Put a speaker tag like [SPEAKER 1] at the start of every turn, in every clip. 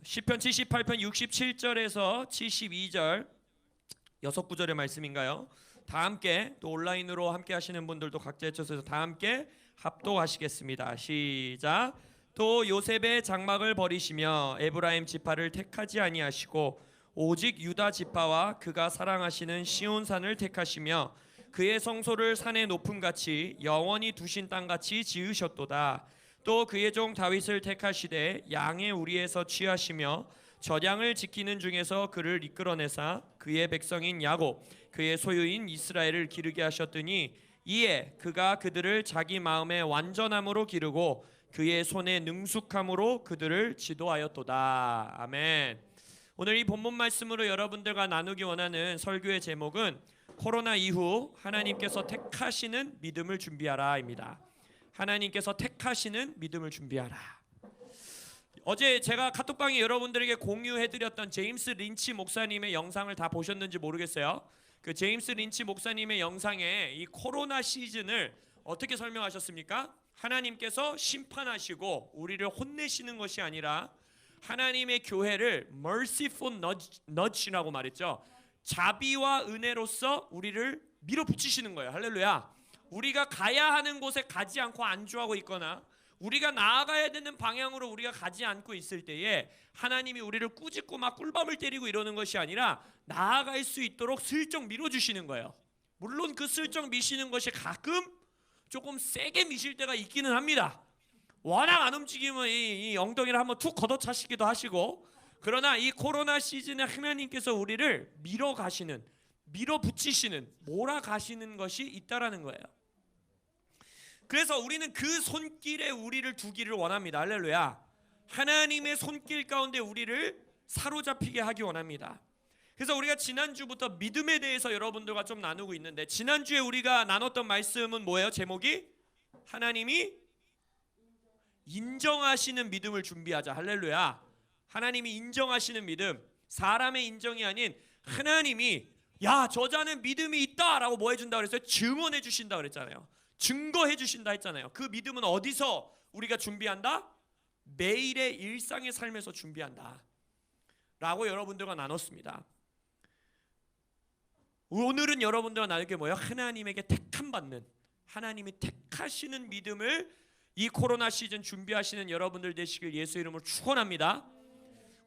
[SPEAKER 1] 시편 78편 67절에서 72절 6구절의 말씀인가요? 다 함께, 또 온라인으로 함께 하시는 분들도 각자 해쳐서 다 함께 합독하시겠습니다. 시작. 또 요셉의 장막을 버리시며 에브라임 지파를 택하지 아니하시고 오직 유다 지파와 그가 사랑하시는 시온산을 택하시며 그의 성소를 산의 높음같이 영원히 두신 땅같이 지으셨도다. 또 그의 종 다윗을 택하시되 양의 우리에서 취하시며 저량을 지키는 중에서 그를 이끌어내사 그의 백성인 야곱 그의 소유인 이스라엘을 기르게 하셨더니 이에 그가 그들을 자기 마음의 완전함으로 기르고 그의 손의 능숙함으로 그들을 지도하였도다. 아멘. 오늘 이 본문 말씀으로 여러분들과 나누기 원하는 설교의 제목은 코로나 이후 하나님께서 택하시는 믿음을 준비하라입니다. 하나님께서 택하시는 믿음을 준비하라. 어제 제가 카톡방에 여러분들에게 공유해드렸던 제임스 린치 목사님의 영상을 다 보셨는지 모르겠어요. 그 제임스 린치 목사님의 영상에 이 코로나 시즌을 어떻게 설명하셨습니까? 하나님께서 심판하시고 우리를 혼내시는 것이 아니라 하나님의 교회를 merciful nudge라고 말했죠. 자비와 은혜로서 우리를 밀어붙이시는 거예요. 할렐루야. 우리가 가야 하는 곳에 가지 않고 안주하고 있거나 우리가 나아가야 되는 방향으로 우리가 가지 않고 있을 때에 하나님이 우리를 꾸짖고 막 꿀밤을 때리고 이러는 것이 아니라 나아갈 수 있도록 슬쩍 밀어주시는 거예요. 물론 그 슬쩍 미시는 것이 가끔 조금 세게 미실 때가 있기는 합니다. 워낙 안 움직이면 이 엉덩이를 한번 툭 걷어차시기도 하시고, 그러나 이 코로나 시즌에 하나님께서 우리를 밀어가시는, 밀어붙이시는, 몰아가시는 것이 있다라는 거예요. 그래서 우리는 그 손길에 우리를 두기를 원합니다. 할렐루야. 하나님의 손길 가운데 우리를 사로잡히게 하기 원합니다. 그래서 우리가 지난주부터 믿음에 대해서 여러분들과 좀 나누고 있는데, 지난주에 우리가 나눴던 말씀은 뭐예요? 제목이 하나님이 인정하시는 믿음을 준비하자. 할렐루야. 하나님이 인정하시는 믿음, 사람의 인정이 아닌 하나님이 야, 저자는 믿음이 있다라고 뭐 해준다 그랬어요? 증언해 주신다 그랬잖아요. 증거해 주신다 했잖아요. 그 믿음은 어디서 우리가 준비한다? 매일의 일상의 삶에서 준비한다 라고 여러분들과 나눴습니다. 오늘은 여러분들과 나눌 게 뭐예요? 하나님에게 택함 받는, 하나님이 택하시는 믿음을 이 코로나 시즌 준비하시는 여러분들 되시길 예수 이름으로 축원합니다.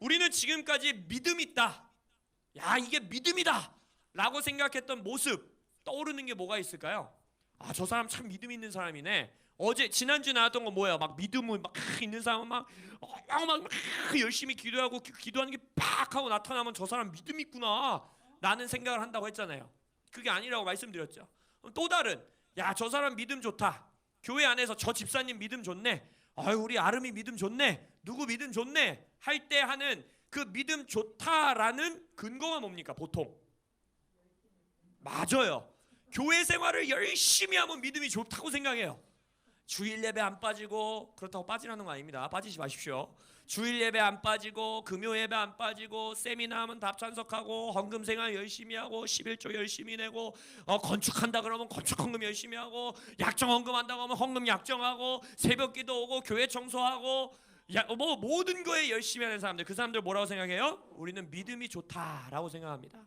[SPEAKER 1] 우리는 지금까지 믿음 있다, 야 이게 믿음이다 라고 생각했던 모습 떠오르는 게 뭐가 있을까요? 아, 저 사람 참 믿음 있는 사람이네. 어제 지난주 나왔던 거 뭐예요? 막 믿음이 막 있는 사람은 막 열심히 기도하고 기도하는 게 팍 하고 나타나면 저 사람 믿음 있구나 라는 생각을 한다고 했잖아요. 그게 아니라고 말씀드렸죠. 또 다른, 야 저 사람 믿음 좋다, 교회 안에서 저 집사님 믿음 좋네, 아유 우리 아름이 믿음 좋네, 누구 믿음 좋네 할 때 하는 그 믿음 좋다라는 근거가 뭡니까? 보통 맞아요. 교회 생활을 열심히 하면 믿음이 좋다고 생각해요. 주일 예배 안 빠지고, 그렇다고 빠지라는 거 아닙니다. 빠지지 마십시오. 주일 예배 안 빠지고, 금요 예배 안 빠지고, 세미나 하면 답 찬석하고, 헌금 생활 열심히 하고, 11조 열심히 내고, 건축한다 그러면 건축 헌금 열심히 하고, 약정 헌금 한다고 하면 헌금 약정하고, 새벽 기도 오고, 교회 청소하고, 뭐 모든 거에 열심히 하는 사람들, 그 사람들 뭐라고 생각해요? 우리는 믿음이 좋다라고 생각합니다.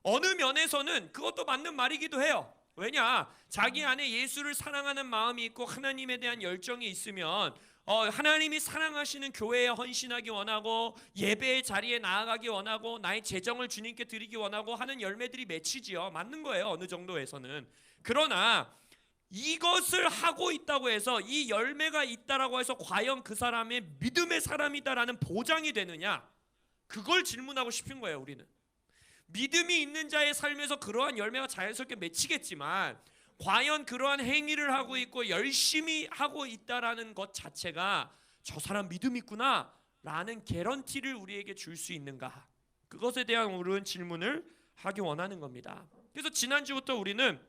[SPEAKER 1] 어느 면에서는 그것도 맞는 말이기도 해요. 왜냐? 자기 안에 예수를 사랑하는 마음이 있고 하나님에 대한 열정이 있으면 하나님이 사랑하시는 교회에 헌신하기 원하고, 예배의 자리에 나아가기 원하고, 나의 재정을 주님께 드리기 원하고 하는 열매들이 맺히지요. 맞는 거예요, 어느 정도에서는. 그러나 이것을 하고 있다고 해서, 이 열매가 있다라고 해서 과연 그 사람의 믿음의 사람이다라는 보장이 되느냐? 그걸 질문하고 싶은 거예요. 우리는 믿음이 있는 자의 삶에서 그러한 열매가 자연스럽게 맺히겠지만, 과연 그러한 행위를 하고 있고 열심히 하고 있다라는 것 자체가 저 사람 믿음 있구나 라는 개런티를 우리에게 줄 수 있는가, 그것에 대한 우리는 질문을 하기 원하는 겁니다. 그래서 지난주부터 우리는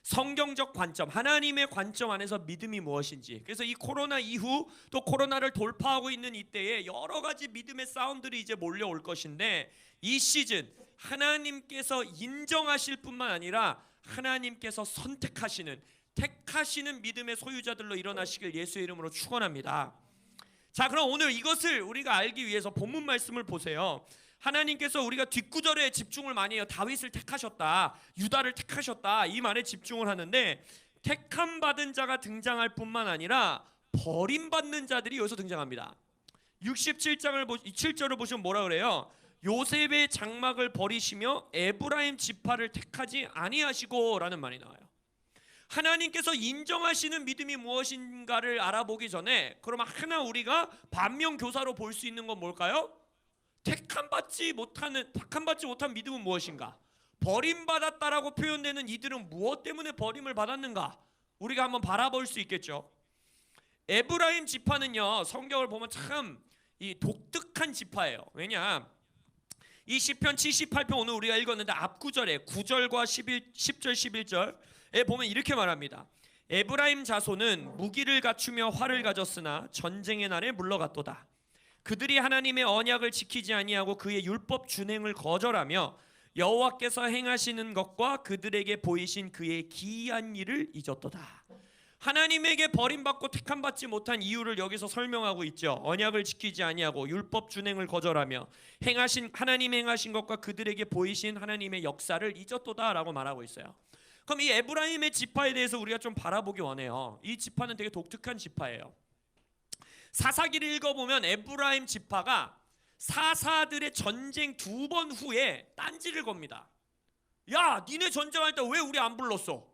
[SPEAKER 1] 성경적 관점, 하나님의 관점 안에서 믿음이 무엇인지, 그래서 이 코로나 이후 또 코로나를 돌파하고 있는 이때에 여러 가지 믿음의 사운드들이 이제 몰려올 것인데, 이 시즌 하나님께서 인정하실 뿐만 아니라 하나님께서 선택하시는, 택하시는 믿음의 소유자들로 일어나시길 예수의 이름으로 축원합니다. 자, 그럼 오늘 이것을 우리가 알기 위해서 본문 말씀을 보세요. 하나님께서 우리가 뒷구절에 집중을 많이 해요. 다윗을 택하셨다, 유다를 택하셨다, 이 말에 집중을 하는데, 택함 받은 자가 등장할 뿐만 아니라 버림받는 자들이 여기서 등장합니다. 67장을 7절을 보시면 뭐라 그래요? 요셉의 장막을 버리시며 에브라임 지파를 택하지 아니하시고 라는 말이 나와요. 하나님께서 인정하시는 믿음이 무엇인가를 알아보기 전에, 그러면 하나 우리가 반면교사로 볼 수 있는 건 뭘까요? 택함받지 못한 믿음은 무엇인가? 버림받았다라고 표현되는 이들은 무엇 때문에 버림을 받았는가? 우리가 한번 바라볼 수 있겠죠. 에브라임 지파는요, 성경을 보면 참 이 독특한 지파예요. 왜냐? 이 시편 78편 오늘 우리가 읽었는데 앞구절에 9절과 10절 11절에 보면 이렇게 말합니다. 에브라임 자손은 무기를 갖추며 활을 가졌으나 전쟁의 날에 물러갔도다. 그들이 하나님의 언약을 지키지 아니하고 그의 율법 준행을 거절하며 여호와께서 행하시는 것과 그들에게 보이신 그의 기이한 일을 잊었도다. 하나님에게 버림받고 택함받지 못한 이유를 여기서 설명하고 있죠. 언약을 지키지 아니하고 율법 준행을 거절하며 하나님 행하신 것과 그들에게 보이신 하나님의 역사를 잊었도다라고 말하고 있어요. 그럼 이 에브라임의 지파에 대해서 우리가 좀 바라보기 원해요. 이 지파는 되게 독특한 지파예요. 사사기를 읽어보면 에브라임 지파가 사사들의 전쟁 2번 후에 딴지를 겁니다. 야, 니네 전쟁할 때 왜 우리 안 불렀어?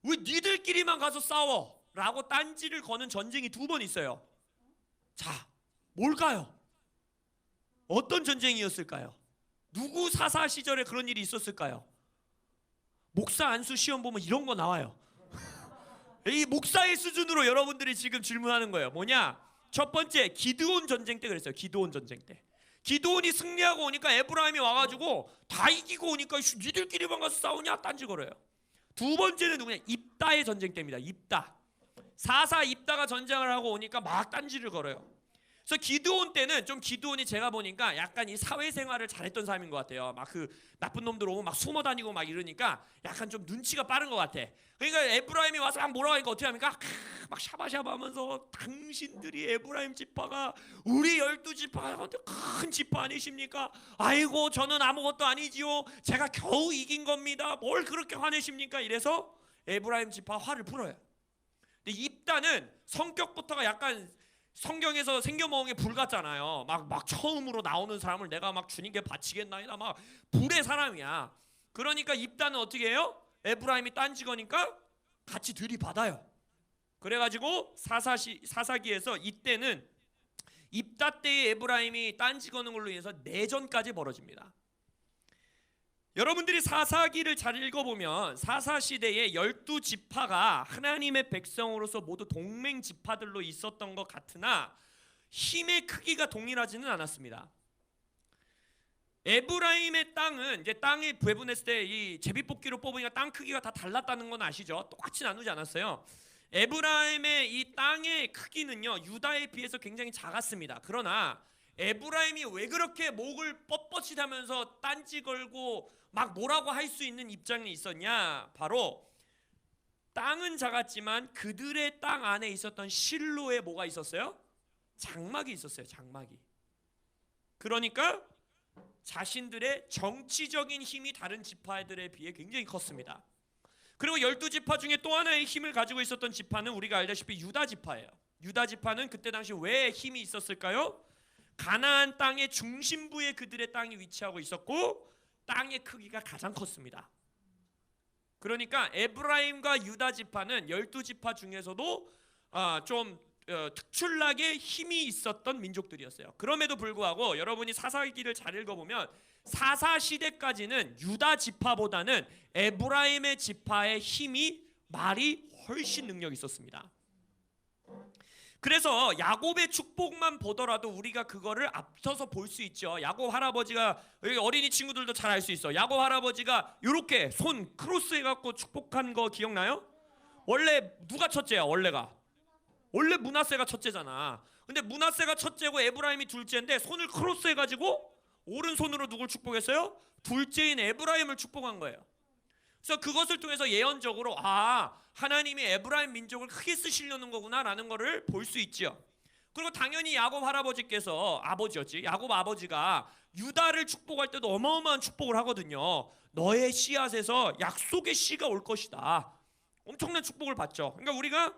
[SPEAKER 1] 왜 니들끼리만 가서 싸워? 라고 딴지를 거는 전쟁이 2번 있어요. 자, 뭘까요? 어떤 전쟁이었을까요? 누구 사사 시절에 그런 일이 있었을까요? 목사 안수 시험 보면 이런 거 나와요. 이 목사의 수준으로 여러분들이 지금 질문하는 거예요. 뭐냐? 첫 번째, 기드온 전쟁 때 그랬어요. 기드온 전쟁 때 기드온이 승리하고 오니까 에브라임이 와가지고 다 이기고 오니까 니들끼리만 가서 싸우냐? 딴지 걸어요. 두 번째는 누구냐? 입다의 전쟁 때입니다. 입다. 사사 입다가 전쟁을 하고 오니까 막 딴지를 걸어요. 그래서 기드온 때는 좀 기드온이 제가 보니까 약간 이 사회생활을 잘했던 사람인 것 같아요. 막 그 나쁜 놈들 오면 막 숨어 다니고 막 이러니까 약간 좀 눈치가 빠른 것 같아. 그러니까 에브라임이 와서 막 뭐라고 하니까 어떻게 합니까? 막 샤바샤바하면서 당신들이 에브라임 지파가 우리 12지파가 큰 지파 아니십니까? 아이고 저는 아무것도 아니지요. 제가 겨우 이긴 겁니다. 뭘 그렇게 화내십니까? 이래서 에브라임 지파 화를 풀어요. 근데 입다는 성격부터가 약간 성경에서 생겨먹은 게 불 같잖아요. 막 처음으로 나오는 사람을 내가 막 주님께 바치겠나이다 막 불의 사람이야. 그러니까 입다는 어떻게 해요? 에브라임이 딴지 거니까 같이 들이받아요. 그래가지고 사사기에서 이때는 입다 때의 에브라임이 딴지 거는 걸로 인해서 내전까지 벌어집니다. 여러분들이 사사기를 잘 읽어보면 사사시대에 12지파가 하나님의 백성으로서 모두 동맹지파들로 있었던 것 같으나 힘의 크기가 동일하지는 않았습니다. 에브라임의 땅은 이제 땅이 배분했을 때 이 제비뽑기로 뽑으니까 땅 크기가 다 달랐다는 건 아시죠? 똑같이 나누지 않았어요. 에브라임의 이 땅의 크기는요 유다에 비해서 굉장히 작았습니다. 그러나 에브라임이 왜 그렇게 목을 뻣뻣이 하면서 딴지 걸고 막 뭐라고 할 수 있는 입장에 있었냐? 바로 땅은 작았지만 그들의 땅 안에 있었던 실로에 뭐가 있었어요? 장막이 있었어요. 장막이. 그러니까 자신들의 정치적인 힘이 다른 지파들에 비해 굉장히 컸습니다. 그리고 12지파 중에 또 하나의 힘을 가지고 있었던 지파는 우리가 알다시피 유다 지파예요. 유다 지파는 그때 당시 왜 힘이 있었을까요? 가나안 땅의 중심부에 그들의 땅이 위치하고 있었고 땅의 크기가 가장 컸습니다. 그러니까 에브라임과 유다 지파는 12지파 중에서도 좀 특출나게 힘이 있었던 민족들이었어요. 그럼에도 불구하고 여러분이 사사기를 잘 읽어보면 사사시대까지는 유다 지파보다는 에브라임의 지파의 힘이 말이 훨씬 능력이 있었습니다. 그래서 야곱의 축복만 보더라도 우리가 그거를 앞서서 볼 수 있죠. 야곱 할아버지가, 여기 어린이 친구들도 잘 알 수 있어. 야곱 할아버지가 이렇게 손 크로스 해갖고 축복한 거 기억나요? 원래 누가 첫째야? 원래 므낫세가 첫째잖아. 근데 므낫세가 첫째고 에브라임이 둘째인데 손을 크로스 해가지고 오른손으로 누굴 축복했어요? 둘째인 에브라임을 축복한 거예요. 그래서 그것을 통해서 예언적으로 하나님이 에브라임 민족을 크게 쓰시려는 거구나 라는 거를 볼 수 있죠. 그리고 당연히 야곱 할아버지께서 아버지였지. 야곱 아버지가 유다를 축복할 때도 어마어마한 축복을 하거든요. 너의 씨앗에서 약속의 씨가 올 것이다. 엄청난 축복을 받죠. 그러니까 우리가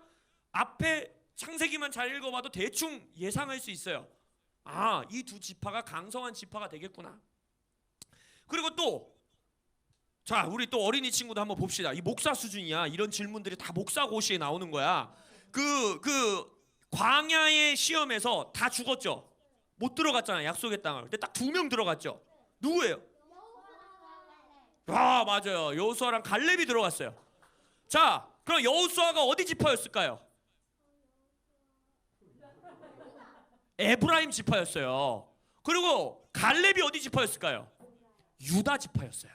[SPEAKER 1] 앞에 창세기만 잘 읽어봐도 대충 예상할 수 있어요. 아, 이 두 지파가 강성한 지파가 되겠구나. 그리고 또 자, 우리 또 어린이 친구도 한번 봅시다. 이 목사 수준이야. 이런 질문들이 다 목사고시에 나오는 거야. 그 광야의 시험에서 다 죽었죠. 못 들어갔잖아, 약속의 땅을. 근데 딱 2명 들어갔죠. 누구예요? 아, 맞아요. 여호수아랑 갈렙이 들어갔어요. 자, 그럼 여호수아가 어디 지파였을까요? 에브라임 지파였어요. 그리고 갈렙이 어디 지파였을까요? 유다 지파였어요.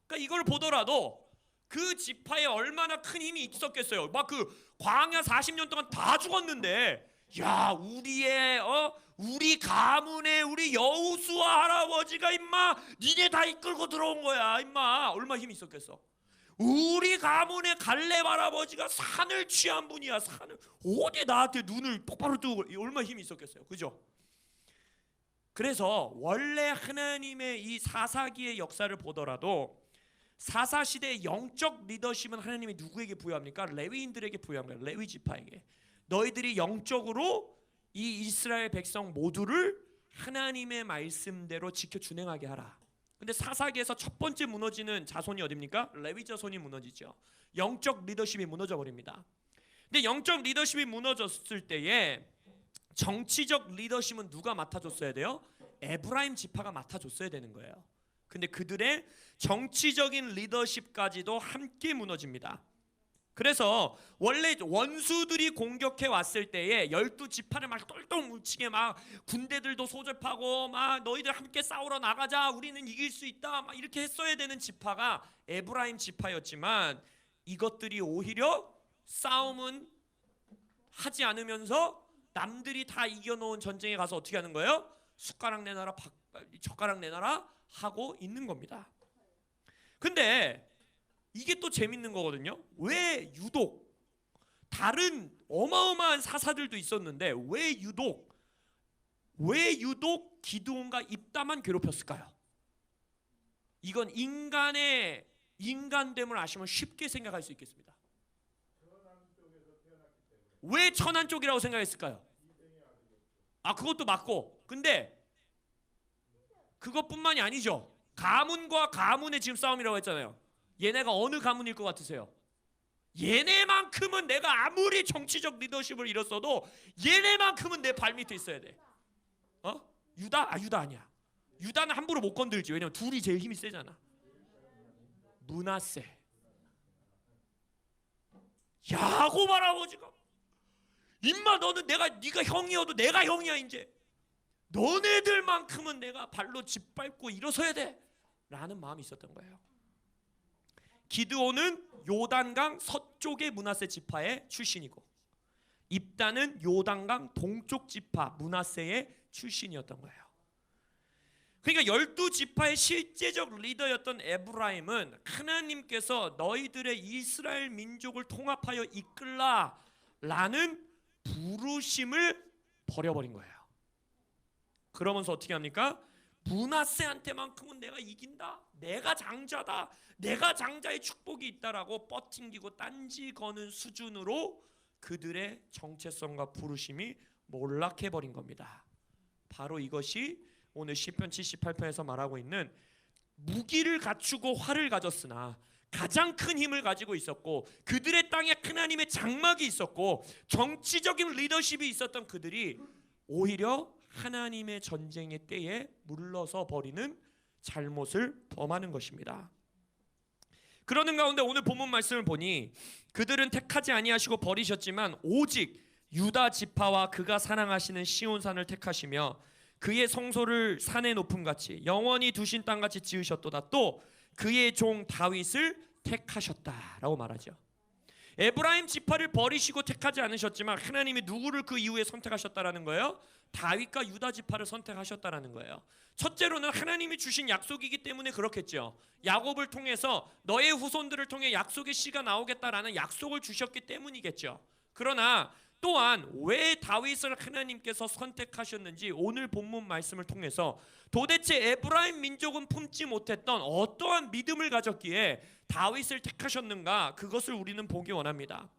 [SPEAKER 1] 그러니까 이걸 보더라도 그 지파에 얼마나 큰 힘이 있었겠어요. 막 그 광야 40년 동안 다 죽었는데, 야, 우리 가문의 우리 여호수아 할아버지가 임마 니네 다 이끌고 들어온 거야. 임마 얼마 힘이 있었겠어. 우리 가문의 갈렙 할아버지가 산을 취한 분이야. 산을 어디 나한테 눈을 똑바로 뜨고, 얼마 힘이 있었겠어요. 그죠? 그래서 원래 하나님의 이 사사기의 역사를 보더라도 사사시대의 영적 리더십은 하나님이 누구에게 부여합니까? 레위인들에게 부여합니다. 레위 지파에게. 너희들이 영적으로 이 이스라엘 백성 모두를 하나님의 말씀대로 지켜 준행하게 하라. 근데 사사기에서 첫 번째 무너지는 자손이 어딥니까? 레위 자손이 무너지죠. 영적 리더십이 무너져 버립니다. 근데 영적 리더십이 무너졌을 때에 정치적 리더십은 누가 맡아줬어야 돼요? 에브라임 지파가 맡아줬어야 되는 거예요. 근데 그들의 정치적인 리더십까지도 함께 무너집니다. 그래서 원래 원수들이 공격해 왔을 때에 12지파를 막 똘똘 뭉치게 막 군대들도 소집하고 막 너희들 함께 싸우러 나가자, 우리는 이길 수 있다, 막 이렇게 했어야 되는 지파가 에브라임 지파였지만, 이것들이 오히려 싸움은 하지 않으면서 남들이 다 이겨놓은 전쟁에 가서 어떻게 하는 거예요? 숟가락 내놔라, 젓가락 내놔라 하고 있는 겁니다. 근데 이게 또 재밌는 거거든요. 왜 유독 다른 어마어마한 사사들도 있었는데 왜 유독 기드온과 입다만 괴롭혔을까요? 이건 인간됨을 아시면 쉽게 생각할 수 있겠습니다. 왜 천한 쪽이라고 생각했을까요? 아, 그것도 맞고, 근데 그것뿐만이 아니죠. 가문과 가문의 지금 싸움이라고 했잖아요. 얘네가 어느 가문일 것 같으세요? 얘네만큼은 내가 아무리 정치적 리더십을 잃었어도 얘네만큼은 내 발밑에 있어야 돼. 유다? 유다 아니야. 유다는 함부로 못 건들지. 왜냐면 둘이 제일 힘이 세잖아. 므낫세. 야곱 할아버지가 임마 너는 네가 형이어도 내가 형이야 이제. 너네들만큼은 내가 발로 짓밟고 일어서야 돼 라는 마음이 있었던 거예요. 기드온은 요단강 서쪽의 므낫세 지파의 출신이고, 입다는 요단강 동쪽 지파 므낫세의 출신이었던 거예요. 그러니까 12지파의 실제적 리더였던 에브라임은 하나님께서 너희들의 이스라엘 민족을 통합하여 이끌라 라는 부르심을 버려버린 거예요. 그러면서 어떻게 합니까? 므낫세한테만큼은 내가 이긴다, 내가 장자다, 내가 장자의 축복이 있다라고 뻗팅기고 딴지 거는 수준으로 그들의 정체성과 부르심이 몰락해버린 겁니다. 바로 이것이 오늘 시편 78편에서 말하고 있는 무기를 갖추고 활을 가졌으나 가장 큰 힘을 가지고 있었고 그들의 땅에 하나님의 장막이 있었고 정치적인 리더십이 있었던 그들이 오히려 하나님의 전쟁의 때에 물러서 버리는 잘못을 범하는 것입니다. 그러는 가운데 오늘 본문 말씀을 보니 그들은 택하지 아니하시고 버리셨지만 오직 유다 지파와 그가 사랑하시는 시온산을 택하시며 그의 성소를 산의 높음같이 영원히 두신 땅같이 지으셨도다. 또 그의 종 다윗을 택하셨다라고 말하죠. 에브라임 지파를 버리시고 택하지 않으셨지만 하나님이 누구를 그 이후에 선택하셨다라는 거예요? 다윗과 유다 지파를 선택하셨다라는 거예요. 첫째로는 하나님이 주신 약속이기 때문에 그렇겠죠. 야곱을 통해서 너의 후손들을 통해 약속의 씨가 나오겠다라는 약속을 주셨기 때문이겠죠. 그러나 또한 왜 다윗을 하나님께서 선택하셨는지 오늘 본문 말씀을 통해서 도대체 에브라임 민족은 품지 못했던 어떠한 믿음을 가졌기에 다윗을 택하셨는가, 그것을 우리는 보기 원합니다.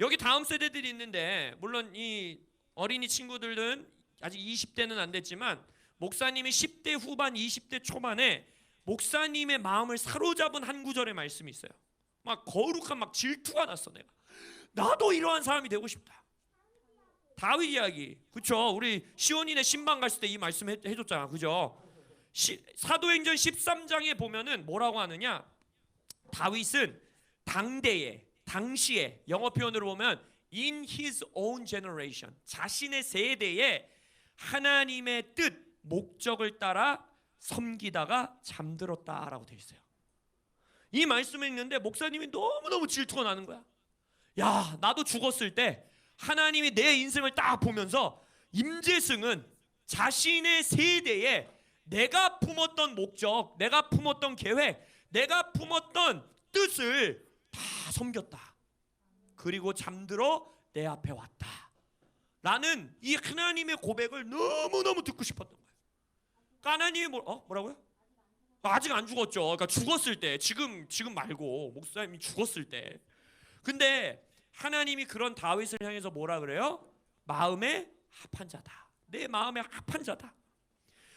[SPEAKER 1] 여기 다음 세대들이 있는데, 물론 이 어린이 친구들은 아직 20대는 안 됐지만 목사님이 10대 후반 20대 초반에 목사님의 마음을 사로잡은 한 구절의 말씀이 있어요. 막 거룩한 막 질투가 났어. 내가 나도 이러한 사람이 되고 싶다. 다윗 이야기, 그쵸? 우리 시온이네 신방 갔을 때 이 말씀 해줬잖아, 그죠? 사도행전 13장에 보면은 뭐라고 하느냐, 다윗은 당시에 영어 표현으로 보면 in his own generation, 자신의 세대에 하나님의 뜻, 목적을 따라 섬기다가 잠들었다라고 되어 있어요. 이 말씀을 읽는데 목사님이 너무너무 질투가 나는 거야. 야, 나도 죽었을 때 하나님이 내 인생을 딱 보면서 임재승은 자신의 세대에 내가 품었던 목적, 내가 품었던 계획, 내가 품었던 뜻을 다 섬겼다. 그리고 잠들어 내 앞에 왔다. 라는 이 하나님의 고백을 너무너무 듣고 싶었던 거예요. 그러니까 하나님이 뭐라고요? 아직 안 죽었죠. 그러니까 죽었을 때, 지금 말고 목사님이 죽었을 때. 근데 하나님이 그런 다윗을 향해서 뭐라 그래요? 마음에 합한 자다. 내 마음에 합한 자다.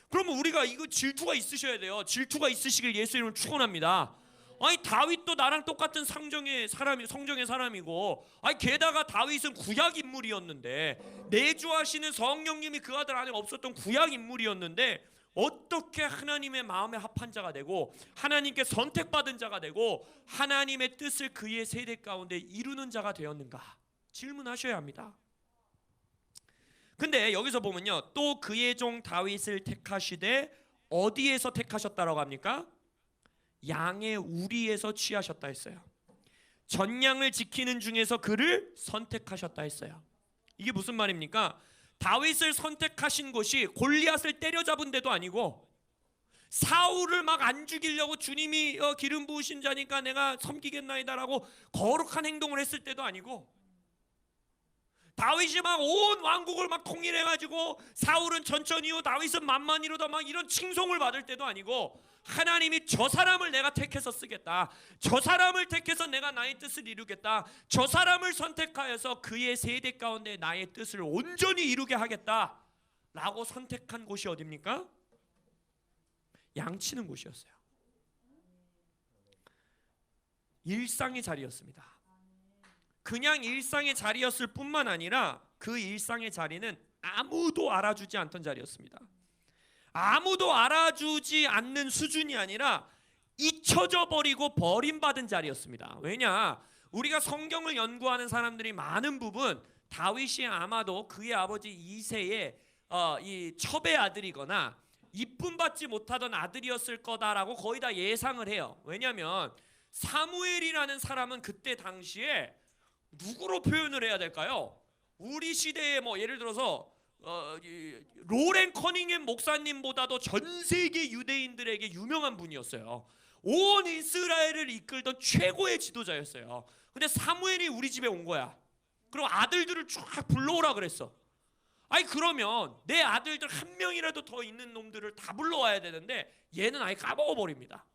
[SPEAKER 1] 그러면 우리가 이거 질투가 있으셔야 돼요. 질투가 있으시길 예수 이름으로 축원합니다. 아니 다윗도 나랑 똑같은 성정의 사람이고, 아니 게다가 다윗은 구약 인물이었는데, 내주하시는 성령님이 그 아들 안에 없었던 구약 인물이었는데 어떻게 하나님의 마음에 합한 자가 되고 하나님께 선택받은 자가 되고 하나님의 뜻을 그의 세대 가운데 이루는 자가 되었는가 질문하셔야 합니다. 근데 여기서 보면요, 또 그의 종 다윗을 택하시되 어디에서 택하셨다라고 합니까? 양의 우리에서 취하셨다 했어요. 전양을 지키는 중에서 그를 선택하셨다 했어요. 이게 무슨 말입니까? 다윗을 선택하신 곳이 골리앗을 때려잡은 데도 아니고, 사울을 막 안 죽이려고 주님이 기름 부으신 자니까 내가 섬기겠나이다라고 거룩한 행동을 했을 때도 아니고, 다윗이 막 온 왕국을 막 통일해가지고 사울은 천천히요 다윗은 만만히로다 막 이런 칭송을 받을 때도 아니고, 하나님이 저 사람을 내가 택해서 쓰겠다, 저 사람을 택해서 내가 나의 뜻을 이루겠다, 저 사람을 선택하여서 그의 세대 가운데 나의 뜻을 온전히 이루게 하겠다 라고 선택한 곳이 어디입니까? 양치는 곳이었어요. 일상의 자리였습니다. 그냥 일상의 자리였을 뿐만 아니라 그 일상의 자리는 아무도 알아주지 않던 자리였습니다. 아무도 알아주지 않는 수준이 아니라 잊혀져 버리고 버림받은 자리였습니다. 왜냐? 우리가 성경을 연구하는 사람들이 많은 부분 다윗이 아마도 그의 아버지 이새의 이 첩의 아들이거나 이쁨받지 못하던 아들이었을 거다라고 거의 다 예상을 해요. 왜냐하면 사무엘이라는 사람은 그때 당시에 누구로 표현을 해야 될까요? 우리 시대에 뭐 예를 들어서 로렌 커닝햄 목사님보다도 전 세계 유대인들에게 유명한 분이었어요. 온 이스라엘을 이끌던 최고의 지도자였어요. 근데 사무엘이 우리 집에 온 거야. 그리고 아들들을 쫙 불러오라 그랬어. 아니 그러면 내 아들들 한 명이라도 더 있는 놈들을 다 불러와야 되는데 얘는 아예 까먹어버립니다.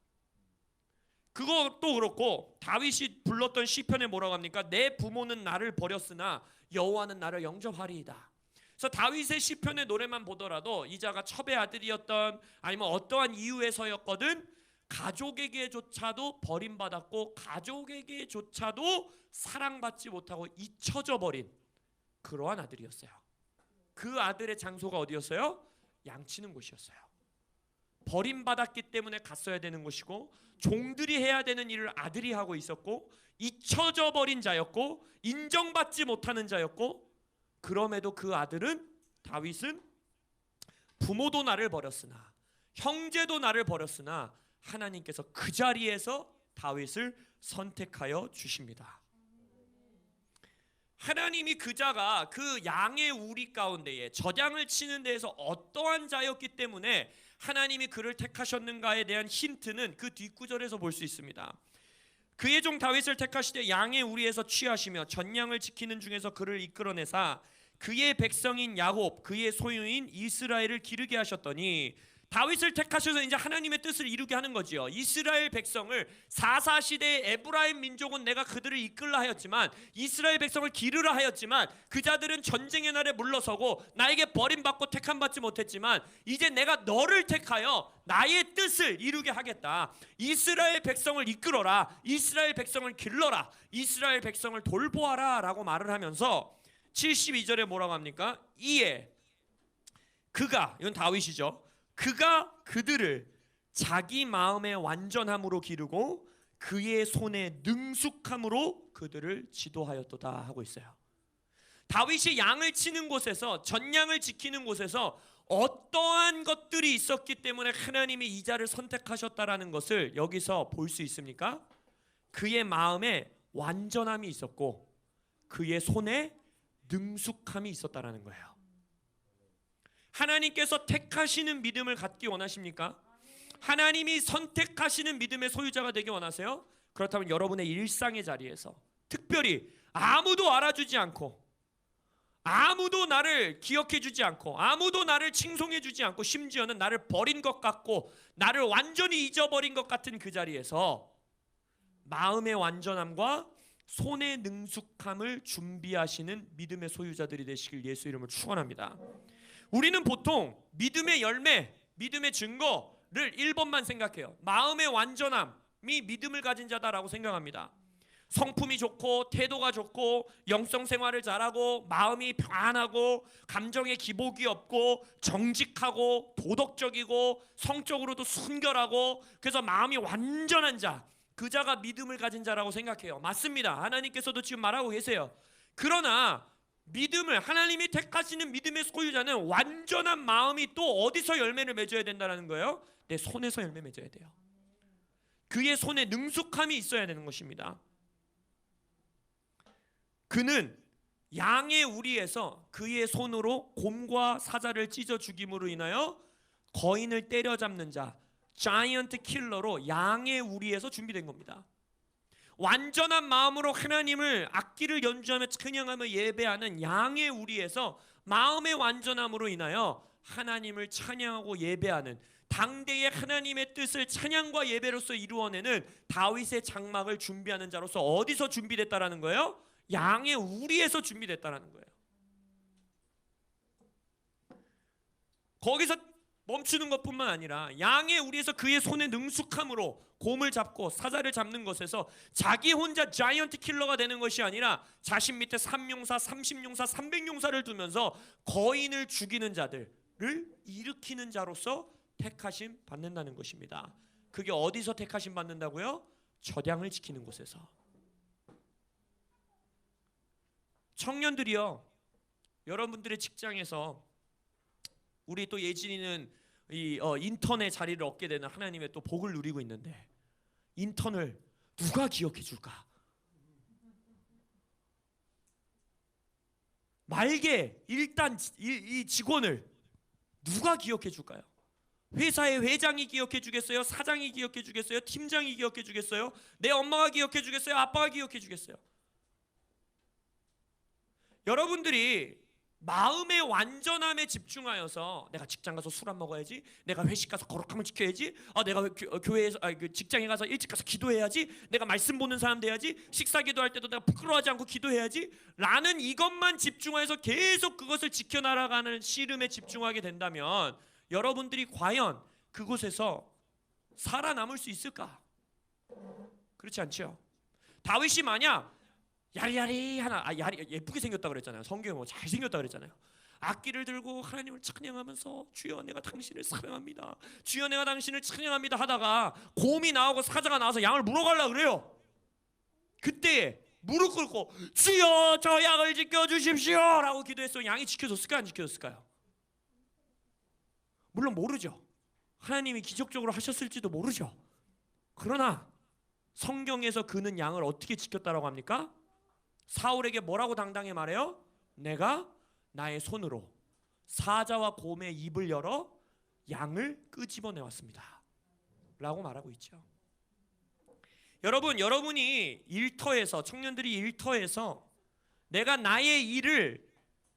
[SPEAKER 1] 그것도 그렇고 다윗이 불렀던 시편에 뭐라고 합니까? 내 부모는 나를 버렸으나 여호와는 나를 영접하리이다. 그래서 다윗의 시편의 노래만 보더라도 이 자가 첩의 아들이었던 아니면 어떠한 이유에서였거든 가족에게조차도 버림받았고 가족에게조차도 사랑받지 못하고 잊혀져 버린 그러한 아들이었어요. 그 아들의 장소가 어디였어요? 양치는 곳이었어요. 버림받았기 때문에 갔어야 되는 곳이고 종들이 해야 되는 일을 아들이 하고 있었고 잊혀져 버린 자였고 인정받지 못하는 자였고, 그럼에도 그 아들은 다윗은 부모도 나를 버렸으나 형제도 나를 버렸으나 하나님께서 그 자리에서 다윗을 선택하여 주십니다. 하나님이 그 자가 그 양의 우리 가운데에 젖양을 치는 데에서 어떠한 자였기 때문에 하나님이 그를 택하셨는가에 대한 힌트는 그 뒷구절에서 볼 수 있습니다. 그의 종 다윗을 택하시되 양의 우리에서 취하시며 전양을 지키는 중에서 그를 이끌어내사 그의 백성인 야곱 그의 소유인 이스라엘을 기르게 하셨더니, 다윗을 택하셔서 이제 하나님의 뜻을 이루게 하는 거지요. 이스라엘 백성을 사사시대의 에브라임 민족은 내가 그들을 이끌라 하였지만, 이스라엘 백성을 기르라 하였지만 그 자들은 전쟁의 날에 물러서고 나에게 버림받고 택함받지 못했지만, 이제 내가 너를 택하여 나의 뜻을 이루게 하겠다. 이스라엘 백성을 이끌어라, 이스라엘 백성을 길러라, 이스라엘 백성을 돌보아라 라고 말을 하면서 72절에 뭐라고 합니까? 이에 그가, 이건 다윗이죠, 그가 그들을 자기 마음의 완전함으로 기르고 그의 손의 능숙함으로 그들을 지도하였도다 하고 있어요. 다윗이 양을 치는 곳에서, 전양을 지키는 곳에서 어떠한 것들이 있었기 때문에 하나님이 이 자를 선택하셨다라는 것을 여기서 볼 수 있습니까? 그의 마음에 완전함이 있었고 그의 손에 능숙함이 있었다라는 거예요. 하나님께서 택하시는 믿음을 갖기 원하십니까? 하나님이 선택하시는 믿음의 소유자가 되기 원하세요? 그렇다면 여러분의 일상의 자리에서, 특별히 아무도 알아주지 않고, 아무도 나를 기억해 주지 않고, 아무도 나를 칭송해 주지 않고, 심지어는 나를 버린 것 같고 나를 완전히 잊어버린 것 같은 그 자리에서 마음의 완전함과 손의 능숙함을 준비하시는 믿음의 소유자들이 되시길 예수 이름으로 축원합니다. 우리는 보통 믿음의 열매, 믿음의 증거를 1번만 생각해요. 마음의 완전함이 믿음을 가진 자다라고 생각합니다. 성품이 좋고 태도가 좋고 영성 생활을 잘하고 마음이 평안하고 감정에 기복이 없고 정직하고 도덕적이고 성적으로도 순결하고, 그래서 마음이 완전한 자, 그 자가 믿음을 가진 자라고 생각해요. 맞습니다. 하나님께서도 지금 말하고 계세요. 그러나 믿음을, 하나님이 택하시는 믿음의 소유자는 완전한 마음이 또 어디서 열매를 맺어야 된다는 거예요? 내 손에서 열매 맺어야 돼요. 그의 손에 능숙함이 있어야 되는 것입니다. 그는 양의 우리에서 그의 손으로 곰과 사자를 찢어 죽임으로 인하여 거인을 때려잡는 자, 자이언트 킬러로 양의 우리에서 준비된 겁니다. 완전한 마음으로 하나님을 악기를 연주하며 찬양하며 예배하는 양의 우리에서 마음의 완전함으로 인하여 하나님을 찬양하고 예배하는, 당대의 하나님의 뜻을 찬양과 예배로서 이루어내는 다윗의 장막을 준비하는 자로서 어디서 준비됐다라는 거예요? 양의 우리에서 준비됐다라는 거예요. 거기서 멈추는 것뿐만 아니라 양의 우리에서 그의 손의 능숙함으로 곰을 잡고 사자를 잡는 것에서 자기 혼자 자이언트 킬러가 되는 것이 아니라 자신 밑에 3용사, 30용사, 300용사를 두면서 거인을 죽이는 자들을 일으키는 자로서 택하심 받는다는 것입니다. 그게 어디서 택하심 받는다고요? 저량을 지키는 곳에서. 청년들이요, 여러분들의 직장에서, 우리 또 예진이는 이 인턴의 자리를 얻게 되는 하나님의 또 복을 누리고 있는데, 인턴을 누가 기억해 줄까? 말게 일단 이 직원을 누가 기억해 줄까요? 회사의 회장이 기억해 주겠어요? 사장이 기억해 주겠어요? 팀장이 기억해 주겠어요? 내 엄마가 기억해 주겠어요? 아빠가 기억해 주겠어요? 여러분들이 마음의 완전함에 집중하여서 내가 직장 가서 술 안 먹어야지, 내가 회식 가서 거룩함을 지켜야지, 내가 교회에서 직장에 가서 일찍 가서 기도해야지, 내가 말씀 보는 사람 돼야지, 식사 기도할 때도 내가 부끄러워하지 않고 기도해야지 라는 이것만 집중하여서 계속 그것을 지켜나가는 씨름에 집중하게 된다면 여러분들이 과연 그곳에서 살아남을 수 있을까? 그렇지 않죠. 다윗이 만약 야리야리 하나, 예쁘게 생겼다 그랬잖아요. 성경에 뭐 잘생겼다 그랬잖아요. 악기를 들고 하나님을 찬양하면서 주여 내가 당신을 사랑합니다, 주여 내가 당신을 찬양합니다 하다가 곰이 나오고 사자가 나와서 양을 물어가려고 그래요. 그때 무릎 꿇고 주여 저 양을 지켜주십시오 라고 기도했어요. 양이 지켜줬을까요? 안 지켜줬을까요? 물론 모르죠. 하나님이 기적적으로 하셨을지도 모르죠. 그러나 성경에서 그는 양을 어떻게 지켰다라고 합니까? 사울에게 뭐라고 당당히 말해요? 내가 나의 손으로 사자와 곰의 입을 열어 양을 끄집어내 왔습니다 라고 말하고 있죠. 여러분이 일터에서, 청년들이 일터에서 내가 나의 일을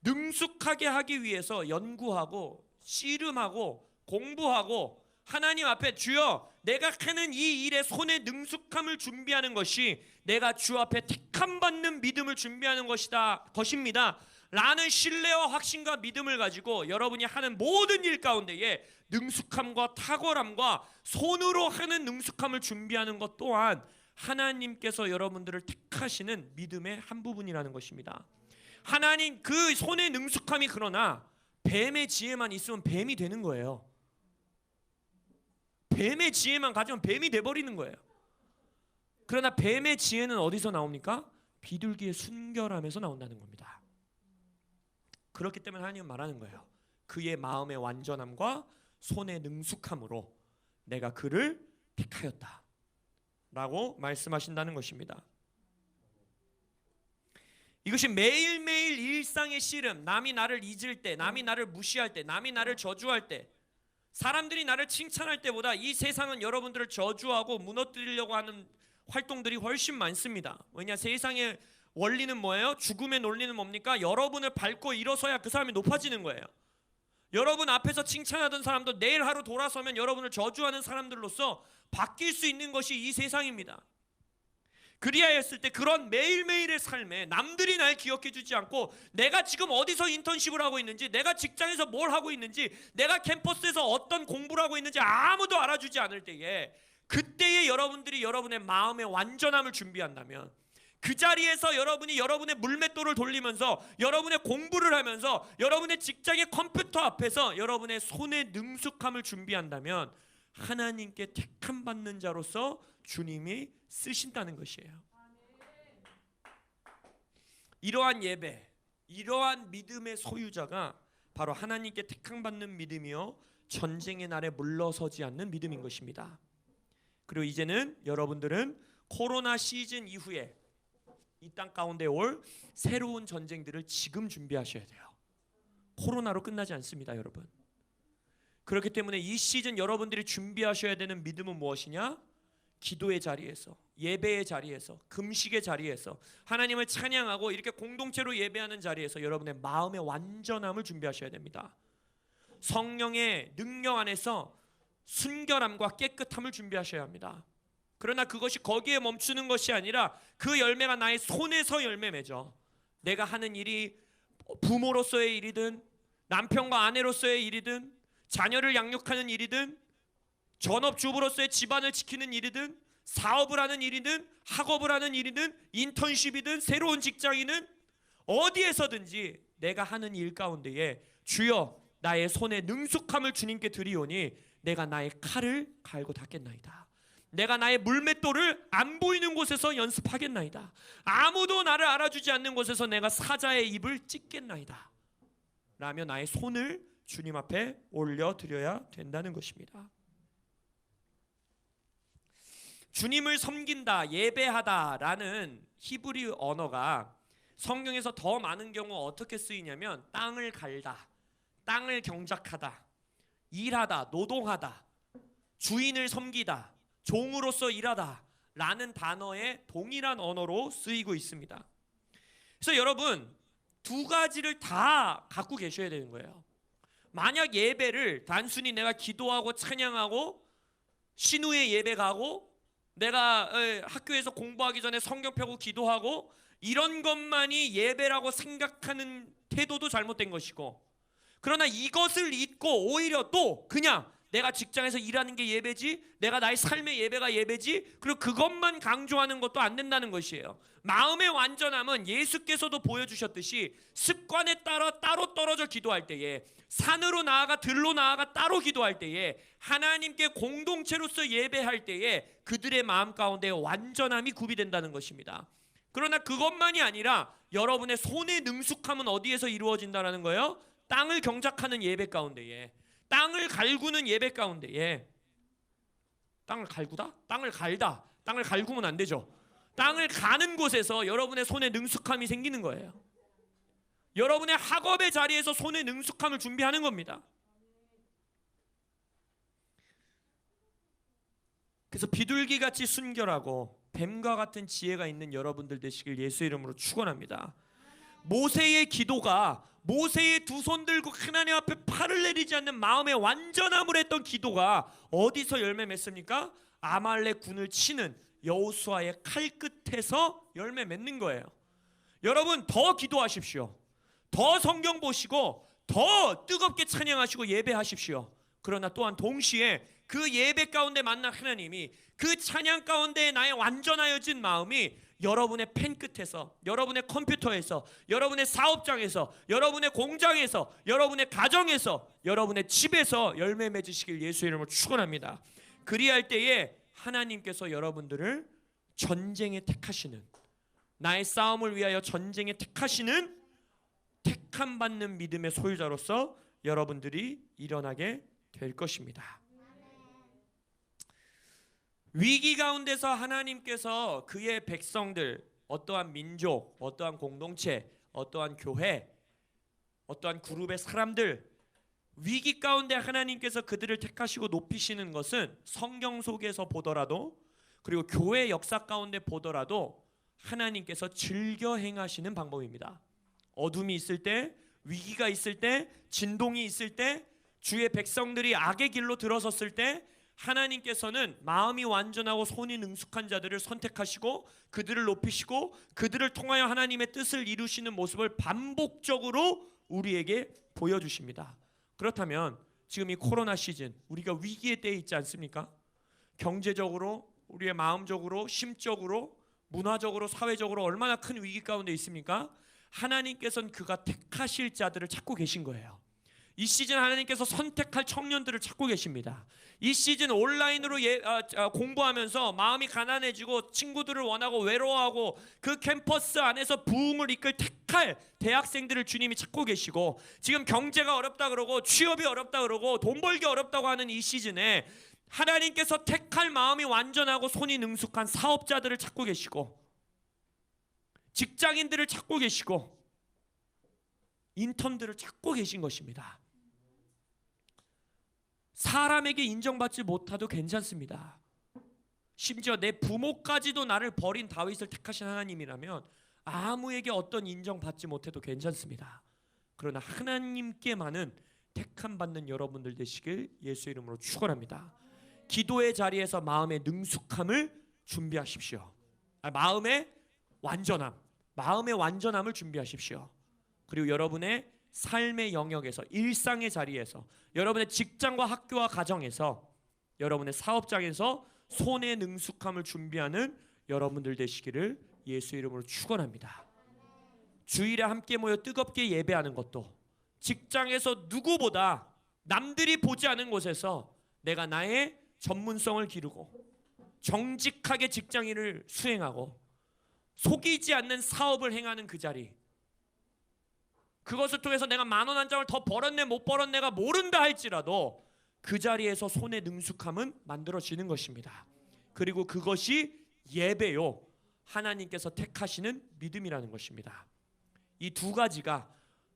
[SPEAKER 1] 능숙하게 하기 위해서 연구하고 씨름하고 공부하고 하나님 앞에 주여 내가 하는 이 일에 손에 능숙함을 준비하는 것이 내가 주 앞에 택함 받는 믿음을 준비하는 것입니다 라는 신뢰와 확신과 믿음을 가지고 여러분이 하는 모든 일 가운데에 능숙함과 탁월함과 손으로 하는 능숙함을 준비하는 것 또한 하나님께서 여러분들을 택하시는 믿음의 한 부분이라는 것입니다. 하나님 그 손의 능숙함이 그러나 뱀의 지혜만 있으면 뱀이 되는 거예요. 뱀의 지혜만 가지면 뱀이 돼버리는 거예요. 그러나 뱀의 지혜는 어디서 나옵니까? 비둘기의 순결함에서 나온다는 겁니다. 그렇기 때문에 하나님은 말하는 거예요. 그의 마음의 완전함과 손의 능숙함으로 내가 그를 택하였다 라고 말씀하신다는 것입니다. 이것이 매일매일 일상의 씨름, 남이 나를 잊을 때, 남이 나를 무시할 때, 남이 나를 저주할 때, 사람들이 나를 칭찬할 때보다 이 세상은 여러분들을 저주하고 무너뜨리려고 하는 활동들이 훨씬 많습니다. 왜냐? 세상의 원리는 뭐예요? 죽음의 논리는 뭡니까? 여러분을 밟고 일어서야 그 사람이 높아지는 거예요. 여러분 앞에서 칭찬하던 사람도 내일 하루 돌아서면 여러분을 저주하는 사람들로서 바뀔 수 있는 것이 이 세상입니다. 그리하였을 때 그런 매일매일의 삶에 남들이 날 기억해 주지 않고 내가 지금 어디서 인턴십을 하고 있는지, 내가 직장에서 뭘 하고 있는지, 내가 캠퍼스에서 어떤 공부를 하고 있는지 아무도 알아주지 않을 때에, 그때에 여러분들이 여러분의 마음의 완전함을 준비한다면, 그 자리에서 여러분이 여러분의 물맷돌을 돌리면서 여러분의 공부를 하면서 여러분의 직장의 컴퓨터 앞에서 여러분의 손의 능숙함을 준비한다면 하나님께 택함 받는 자로서 주님이 쓰신다는 것이에요. 이러한 예배, 이러한 믿음의 소유자가 바로 하나님께 택함 받는 믿음이요 전쟁의 날에 물러서지 않는 믿음인 것입니다. 그리고 이제는 여러분들은 코로나 시즌 이후에 이 땅 가운데 올 새로운 전쟁들을 지금 준비하셔야 돼요. 코로나로 끝나지 않습니다, 여러분. 그렇기 때문에 이 시즌 여러분들이 준비하셔야 되는 믿음은 무엇이냐? 기도의 자리에서, 예배의 자리에서, 금식의 자리에서, 하나님을 찬양하고 이렇게 공동체로 예배하는 자리에서 여러분의 마음의 완전함을 준비하셔야 됩니다. 성령의 능력 안에서 순결함과 깨끗함을 준비하셔야 합니다. 그러나 그것이 거기에 멈추는 것이 아니라 그 열매가 나의 손에서 열매 맺어. 내가 하는 일이 부모로서의 일이든 남편과 아내로서의 일이든 자녀를 양육하는 일이든 전업주부로서의 집안을 지키는 일이든 사업을 하는 일이든 학업을 하는 일이든 인턴십이든 새로운 직장이든 어디에서든지 내가 하는 일 가운데에 주여 나의 손에 능숙함을 주님께 드리오니 내가 나의 칼을 갈고 닦겠나이다. 내가 나의 물맷돌을 안 보이는 곳에서 연습하겠나이다. 아무도 나를 알아주지 않는 곳에서 내가 사자의 입을 찢겠나이다 라며 나의 손을 주님 앞에 올려드려야 된다는 것입니다. 주님을 섬긴다, 예배하다 라는 히브리 언어가 성경에서 더 많은 경우 어떻게 쓰이냐면 땅을 갈다, 땅을 경작하다, 일하다, 노동하다, 주인을 섬기다, 종으로서 일하다 라는 단어의 동일한 언어로 쓰이고 있습니다. 그래서 여러분 두 가지를 다 갖고 계셔야 되는 거예요. 만약 예배를 단순히 내가 기도하고 찬양하고 신우의 예배 가고 내가 학교에서 공부하기 전에 성경 펴고 기도하고 이런 것만이 예배라고 생각하는 태도도 잘못된 것이고, 그러나 이것을 잊고 오히려 또 그냥 내가 직장에서 일하는 게 예배지, 내가 나의 삶의 예배가 예배지, 그리고 그것만 강조하는 것도 안 된다는 것이에요. 마음의 완전함은 예수께서도 보여주셨듯이 습관에 따라 따로 떨어져 기도할 때에, 산으로 나아가 들로 나아가 따로 기도할 때에, 하나님께 공동체로서 예배할 때에 그들의 마음 가운데 완전함이 구비된다는 것입니다. 그러나 그것만이 아니라 여러분의 손의 능숙함은 어디에서 이루어진다는 거예요? 땅을 경작하는 예배 가운데에, 땅을 갈구는 예배 가운데에. 땅을 갈구다? 땅을 갈다. 땅을 갈구면 안 되죠. 땅을 가는 곳에서 여러분의 손에 능숙함이 생기는 거예요. 여러분의 학업의 자리에서 손에 능숙함을 준비하는 겁니다. 그래서 비둘기같이 순결하고 뱀과 같은 지혜가 있는 여러분들 되시길 예수 이름으로 축원합니다. 모세의 기도가, 모세의 두 손 들고 하나님 앞에 팔을 내리지 않는 마음의 완전함을 했던 기도가 어디서 열매 맺습니까? 아말렉 군을 치는 여호수아의 칼 끝에서 열매 맺는 거예요. 여러분 더 기도하십시오. 더 성경 보시고 더 뜨겁게 찬양하시고 예배하십시오. 그러나 또한 동시에 그 예배 가운데 만난 하나님이 그 찬양 가운데 나의 완전하여진 마음이 여러분의 펜 끝에서, 여러분의 컴퓨터에서, 여러분의 사업장에서, 여러분의 공장에서, 여러분의 가정에서, 여러분의 집에서 열매 맺으시길 예수 이름으로 축원합니다. 그리할 때에 하나님께서 여러분들을 전쟁에 택하시는, 나의 싸움을 위하여 전쟁에 택하시는 택함 받는 믿음의 소유자로서 여러분들이 일어나게 될 것입니다. 위기 가운데서 하나님께서 그의 백성들, 어떠한 민족, 어떠한 공동체, 어떠한 교회, 어떠한 그룹의 사람들, 위기 가운데 하나님께서 그들을 택하시고 높이시는 것은 성경 속에서 보더라도, 그리고 교회 역사 가운데 보더라도 하나님께서 즐겨 행하시는 방법입니다. 어둠이 있을 때, 위기가 있을 때, 진동이 있을 때, 주의 백성들이 악의 길로 들어섰을 때 하나님께서는 마음이 완전하고 손이 능숙한 자들을 선택하시고 그들을 높이시고 그들을 통하여 하나님의 뜻을 이루시는 모습을 반복적으로 우리에게 보여주십니다. 그렇다면 지금 이 코로나 시즌, 우리가 위기의 때에 있지 않습니까? 경제적으로, 우리의 마음적으로, 심적으로, 문화적으로, 사회적으로 얼마나 큰 위기 가운데 있습니까? 하나님께서는 그가 택하실 자들을 찾고 계신 거예요. 이 시즌 하나님께서 선택할 청년들을 찾고 계십니다. 이 시즌 온라인으로 공부하면서 마음이 가난해지고 친구들을 원하고 외로워하고 그 캠퍼스 안에서 부흥을 이끌 택할 대학생들을 주님이 찾고 계시고, 지금 경제가 어렵다 그러고 취업이 어렵다 그러고 돈 벌기 어렵다고 하는 이 시즌에 하나님께서 택할 마음이 완전하고 손이 능숙한 사업자들을 찾고 계시고, 직장인들을 찾고 계시고, 인턴들을 찾고 계신 것입니다. 사람에게 인정받지 못해도 괜찮습니다. 심지어 내 부모까지도 나를 버린 다윗을 택하신 하나님이라면 아무에게 어떤 인정받지 못해도 괜찮습니다. 그러나 하나님께만은 택함 받는 여러분들 되시길 예수 이름으로 축원합니다. 기도의 자리에서 마음의 능숙함을 준비하십시오. 마음의 완전함을 준비하십시오. 그리고 여러분의 삶의 영역에서, 일상의 자리에서, 여러분의 직장과 학교와 가정에서, 여러분의 사업장에서 손의 능숙함을 준비하는 여러분들 되시기를 예수 이름으로 축원합니다. 주일에 함께 모여 뜨겁게 예배하는 것도, 직장에서 누구보다 남들이 보지 않은 곳에서 내가 나의 전문성을 기르고 정직하게 직장인을 수행하고 속이지 않는 사업을 행하는 그 자리, 그것을 통해서 내가 10,000원 한 장을 더 벌었네 못 벌었네가 모른다 할지라도 그 자리에서 손의 능숙함은 만들어지는 것입니다. 그리고 그것이 예배요, 하나님께서 택하시는 믿음이라는 것입니다. 이 두 가지가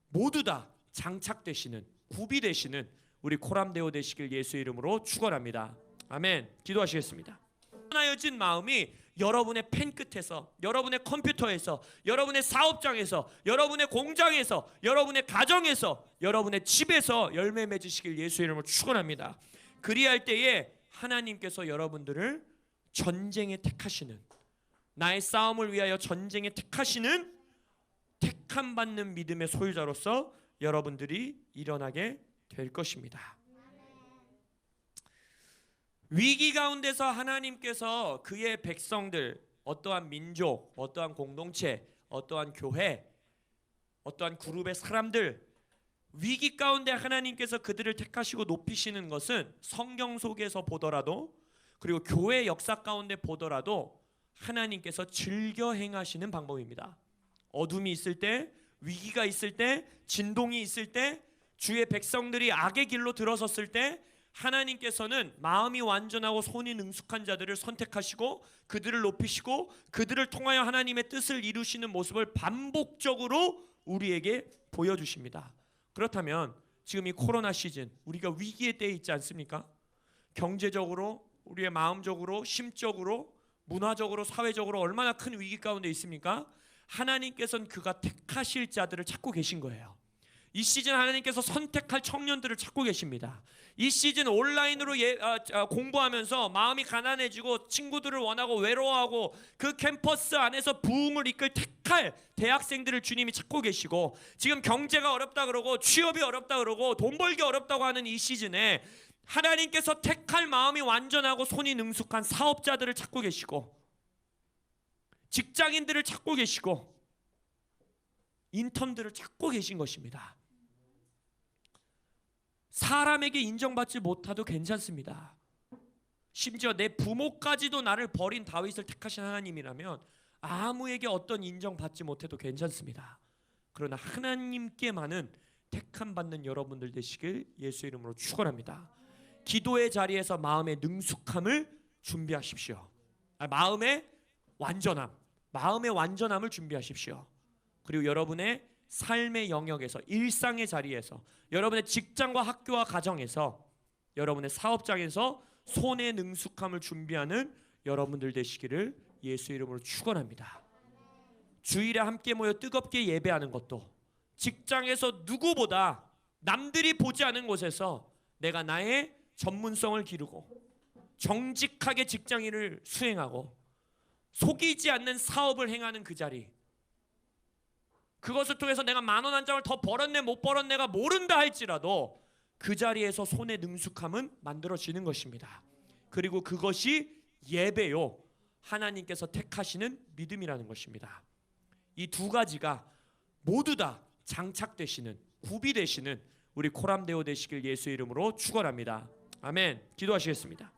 [SPEAKER 1] 모두 다 장착되시는, 구비되시는 우리 코람데오 되시길 예수 이름으로 축원합니다. 아멘. 기도하시겠습니다. 하나여진 마음이 여러분의 펜 끝에서, 여러분의 컴퓨터에서, 여러분의 사업장에서, 여러분의 공장에서, 여러분의 가정에서, 여러분의 집에서 열매 맺으시길 예수 이름으로 축원합니다. 그리할 때에 하나님께서 여러분들을 전쟁에 택하시는, 나의 싸움을 위하여 전쟁에 택하시는 택함 받는 믿음의 소유자로서 여러분들이 일어나게 될 것입니다. 위기 가운데서 하나님께서 그의 백성들, 어떠한 민족, 어떠한 공동체, 어떠한 교회, 어떠한 그룹의 사람들, 위기 가운데 하나님께서 그들을 택하시고 높이시는 것은 성경 속에서 보더라도, 그리고 교회 역사 가운데 보더라도 하나님께서 즐겨 행하시는 방법입니다. 어둠이 있을 때, 위기가 있을 때, 진동이 있을 때, 주의 백성들이 악의 길로 들어섰을 때 하나님께서는 마음이 완전하고 손이 능숙한 자들을 선택하시고 그들을 높이시고 그들을 통하여 하나님의 뜻을 이루시는 모습을 반복적으로 우리에게 보여주십니다. 그렇다면 지금 이 코로나 시즌, 우리가 위기의 때에 있지 않습니까? 경제적으로, 우리의 마음적으로, 심적으로, 문화적으로 사회적으로 얼마나 큰 위기 가운데 있습니까? 하나님께서는 그가 택하실 자들을 찾고 계신 거예요. 이 시즌 하나님께서 선택할 청년들을 찾고 계십니다. 이 시즌 온라인으로 공부하면서 마음이 가난해지고 친구들을 원하고 외로워하고 그 캠퍼스 안에서 부흥을 이끌 택할 대학생들을 주님이 찾고 계시고, 지금 경제가 어렵다 그러고 취업이 어렵다 그러고 돈 벌기 어렵다고 하는 이 시즌에 하나님께서 택할 마음이 완전하고 손이 능숙한 사업자들을 찾고 계시고, 직장인들을 찾고 계시고, 인턴들을 찾고 계신 것입니다. 사람에게 인정받지 못해도 괜찮습니다. 심지어 내 부모까지도 나를 버린 다윗을 택하신 하나님이라면 아무에게 어떤 인정받지 못해도 괜찮습니다. 그러나 하나님께만은 택함 받는 여러분들 되시길 예수 이름으로 축원합니다. 기도의 자리에서 마음의 능숙함을 준비하십시오. 마음의 완전함을 준비하십시오. 그리고 여러분의 삶의 영역에서, 일상의 자리에서, 여러분의 직장과 학교와 가정에서, 여러분의 사업장에서 손의 능숙함을 준비하는 여러분들 되시기를 예수 이름으로 축원합니다. 주일에 함께 모여 뜨겁게 예배하는 것도, 직장에서 누구보다 남들이 보지 않은 곳에서 내가 나의 전문성을 기르고 정직하게 직장인을 수행하고 속이지 않는 사업을 행하는 그 자리, 그것을 통해서 내가 10,000원 한 장을 더 벌었네 못 벌었네가 모른다 할지라도 그 자리에서 손의 능숙함은 만들어지는 것입니다. 그리고 그것이 예배요, 하나님께서 택하시는 믿음이라는 것입니다. 이 두 가지가 모두 다 장착되시는, 구비되시는 우리 코람데오 되시길 예수 이름으로 축원합니다. 아멘. 기도하시겠습니다.